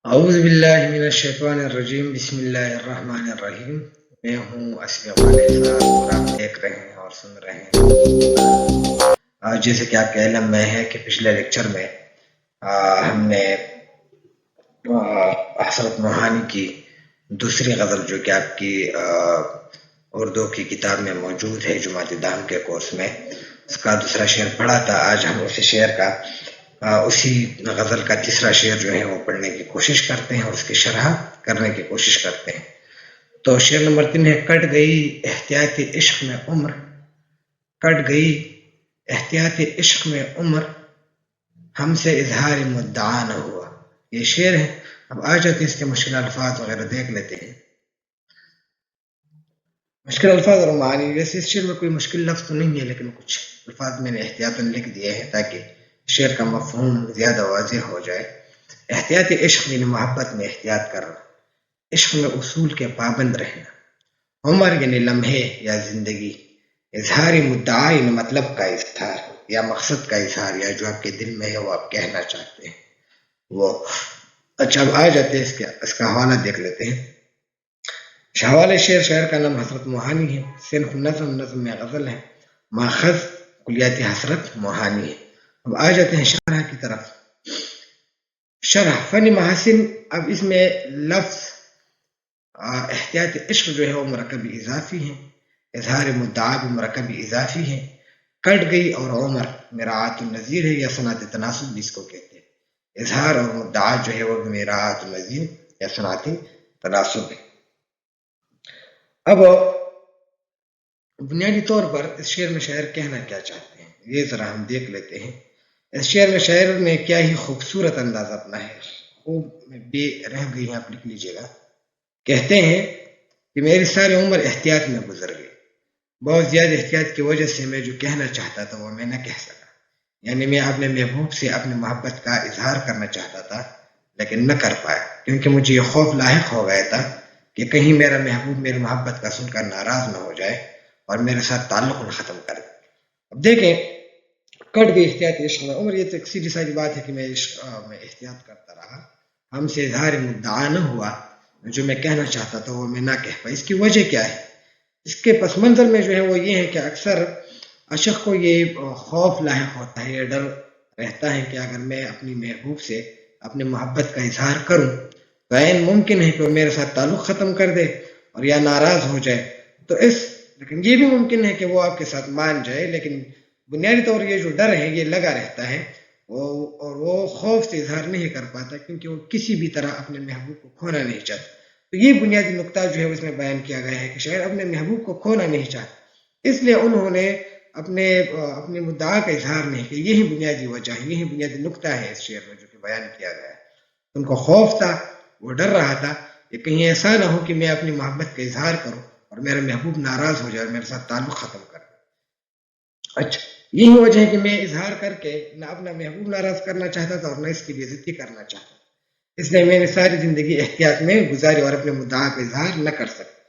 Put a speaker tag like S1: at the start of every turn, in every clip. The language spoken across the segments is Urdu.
S1: اعوذ باللہ من الشیطان الرجیم بسم اللہ الرحمن الرحیم۔ میں ہوں اسلم علیہ اور آپ دیکھ رہے ہیں اور سن رہے ہیں۔ جیسے کہ آپ کے علم میں ہے کہ پچھلے لیکچر میں ہم نے حسرت موہانی کی دوسری غزل جو کہ آپ کی اردو کی کتاب میں موجود ہے جماعت دام کے کورس میں، اس کا دوسرا شعر پڑھا تھا۔ آج ہم اسی شعر کا اسی غزل کا تیسرا شعر جو ہے وہ پڑھنے کی کوشش کرتے ہیں اور اس کی شرح کرنے کی کوشش کرتے ہیں۔ تو شعر نمبر 3 ہے: کٹ گئی احتیاط عشق میں عمر، کٹ گئی احتیاط عشق میں عمر، ہم سے اظہار مدعا نہ ہوا۔ یہ شعر ہے۔ اب آ جاتے ہیں اس کے مشکل الفاظ وغیرہ دیکھ لیتے ہیں۔ مشکل الفاظ اور معانی، ویسے اس شعر میں کوئی مشکل لفظ تو نہیں ہے، لیکن کچھ الفاظ میں نے احتیاطاً لکھ دیے ہیں تاکہ شعر کا مفہوم زیادہ واضح ہو جائے۔ احتیاط عشق یعنی محبت میں احتیاط کرنا، عشق میں اصول کے پابند رہنا، عمر یعنی لمحے یا زندگی، اظہار مدعا یعنی مطلب کا اظہار یا مقصد کا اظہار یا جو آپ کے دل میں ہے وہ آپ کہنا چاہتے ہیں وہ۔ اچھا اب آ جاتے ہیں اس کا حوالہ دیکھ لیتے ہیں۔ حوالے شعر کا نام حسرت موہانی ہے، صنف نظم میں غزل ہے، ماخذ کلیات حسرت موہانی ہے۔ اب آ جاتے ہیں شرح کی طرف۔ شرح فن محاسن، اب اس میں لفظ احتیاط عشق جو ہے وہ مرکب اضافی ہے، اظہار مدعا بھی مرکب اضافی ہے، کٹ گئی اور عمر مراعات النظیر ہے یا صنعت تناسب بھی اس کو کہتے ہیں۔ اظہار اور مدعا جو ہے وہ مراعات النظیر یا صنعت تناسب ہے۔ اب بنیادی طور پر اس شعر میں شاعر کہنا کیا چاہتے ہیں یہ ذرا ہم دیکھ لیتے ہیں۔ اس شعر میں شاعر نے کیا ہی خوبصورت انداز اپنا ہے، خوب بے رہ گئی ہیں، آپ لکھ لیجیے گا۔ کہتے ہیں کہ میری ساری عمر احتیاط میں گزر گئی، بہت زیادہ احتیاط کی وجہ سے میں جو کہنا چاہتا تھا وہ میں نہ کہہ سکا، یعنی میں اپنے محبوب سے اپنی محبت کا اظہار کرنا چاہتا تھا لیکن نہ کر پایا، کیونکہ مجھے یہ خوف لاحق ہو گیا تھا کہ کہیں میرا محبوب میری محبت کا سن کر ناراض نہ ہو جائے اور میرے ساتھ تعلق نہ ختم کر دے۔ اب دیکھیں، کٹ گئی احتیاط عشق میں عمر، یہ تو ایک سیدھی ساری بات ہے کہ میں عشق میں احتیاط کرتا رہا، ہم سے اظہار مدعا نہ ہوا، جو میں کہنا چاہتا تھا وہ میں نہ کہہ پایا۔ اس کی وجہ کیا ہے؟ اس کے پس منظر میں جو ہے وہ یہ ہے کہ اکثر عاشق کو یہ خوف لاحق ہوتا ہے، یہ ڈر رہتا ہے کہ اگر میں اپنی محبوب سے اپنی محبت کا اظہار کروں تو عین ممکن ہے کہ وہ میرے ساتھ تعلق ختم کر دے اور یا ناراض ہو جائے، تو لیکن یہ بھی ممکن ہے کہ وہ آپ کے ساتھ مان جائے، لیکن بنیادی طور یہ جو ڈر ہے یہ لگا رہتا ہے اور وہ خوف سے اظہار نہیں کر پاتا کیونکہ وہ کسی بھی طرح اپنے محبوب کو کھونا نہیں چاہتا۔ تو یہ بنیادی نقطہ جو ہے اس میں بیان کیا گیا ہے کہ شاعر اپنے محبوب کو کھونا نہیں چاہتا، اس لیے انہوں نے اپنے مدعا کا اظہار نہیں کیا۔ یہی بنیادی وجہ ہے، یہی بنیادی نقطہ ہے اس شعر میں جو کہ بیان کیا گیا ہے۔ ان کو خوف تھا، وہ ڈر رہا تھا کہ کہیں ایسا نہ ہو کہ میں اپنی محبت کا اظہار کروں اور میرا محبوب ناراض ہو جائے اور میرے ساتھ تعلق ختم کر دے۔ اچھا یہی وجہ ہے کہ میں اظہار کر کے نہ اپنا محبوب ناراض کرنا چاہتا تھا اور نہ اس کی بے عزتی کرنا چاہتا تھا، اس لیے میں نے ساری زندگی احتیاط میں گزاری اور اپنے مدعا کا اظہار نہ کر سکتا۔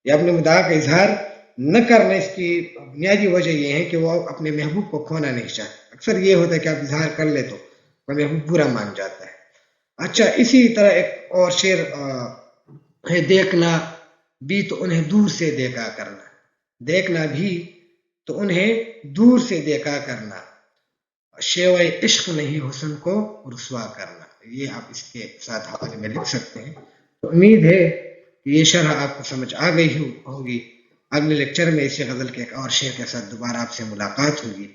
S1: یا اپنے مدعا کا اظہار نہ کرنا، اس کی بنیادی وجہ یہ ہے کہ وہ اپنے محبوب کو کھونا نہیں چاہتا۔ اکثر یہ ہوتا ہے کہ آپ اظہار کر لے تو وہ محبوب برا مان جاتا ہے۔ اچھا اسی طرح ایک اور شعر ہے: دیکھنا بھی تو انہیں دور سے دیکھا کرنا، دیکھنا بھی تو انہیں دور سے دیکھا کرنا، شیوائے عشق نہیں حسن کو رسوا کرنا۔ یہ آپ اس کے ساتھ حوالے میں لکھ سکتے ہیں۔ تو امید ہے کہ یہ شرح آپ کو سمجھ آ گئی ہوگی۔ اگلے لیکچر میں اسی غزل کے ایک اور شعر کے ساتھ دوبارہ آپ سے ملاقات ہوگی۔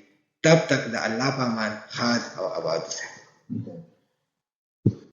S1: تب تک دا اللہ پامان، خاص اور آباد سے۔